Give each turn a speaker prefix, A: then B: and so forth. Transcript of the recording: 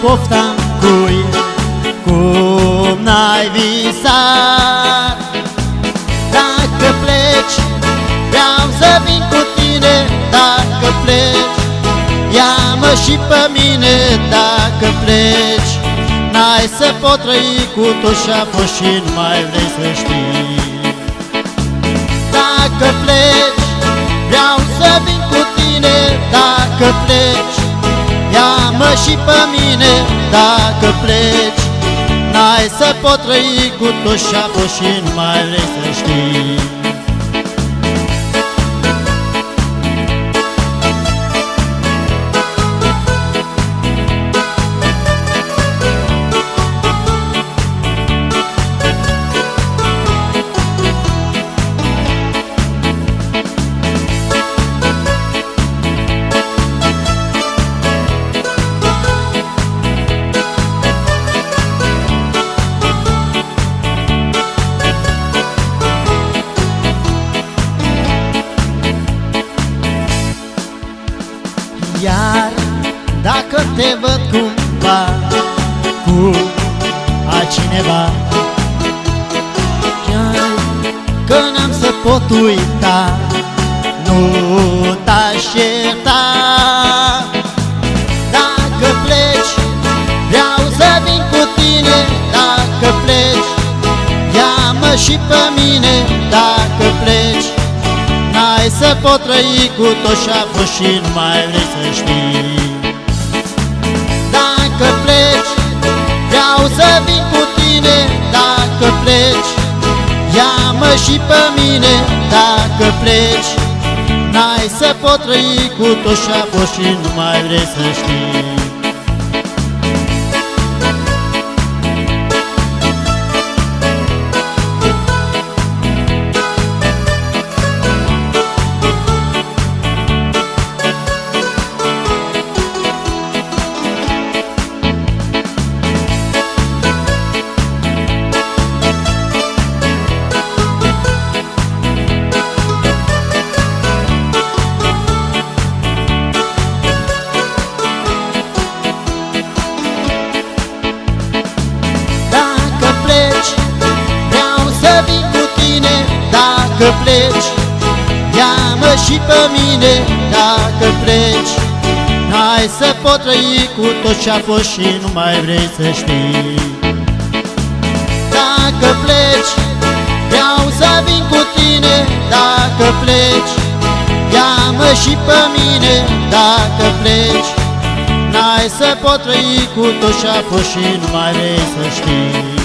A: pofta cui, cum n-ai visat. Dacă pleci, vreau să vin cu tine. Dacă pleci, ia-mă și pe mine. Dacă pleci, n-ai să pot trăi cu tot ce-a fost și nu mai vrei să știi. Dacă pleci, vreau să vin cu tine. Dacă pleci, ia-mă și pe mine. Dacă pleci, n-ai să pot trăi cu tot ce-a fost și nu mai vrei să știi. Iar dacă te văd cumva cu altcineva, chiar că n-am să pot uita, nu t-aș ierta. Dacă pleci, vreau să vin cu tine. Dacă pleci, ia-mă și pe mine. Dacă pleci, n-ai să pot trăi cu tot ce-a fost și nu mai vrei să știi. Dacă pleci, vreau să vin cu tine. Dacă pleci, ia-mă și pe mine. Dacă pleci, n-ai să pot trăi cu tot ce-a fost și nu mai vrei să știi. Dacă pleci, ia-mă și pe mine. Dacă pleci, n-ai să pot trăi cu tot ce-a fost și nu mai vrei să știi. Dacă pleci, vreau să vin cu tine. Dacă pleci, ia-mă și pe mine. Dacă pleci, n-ai să pot trăi cu tot ce-a fost și nu mai vrei să știi.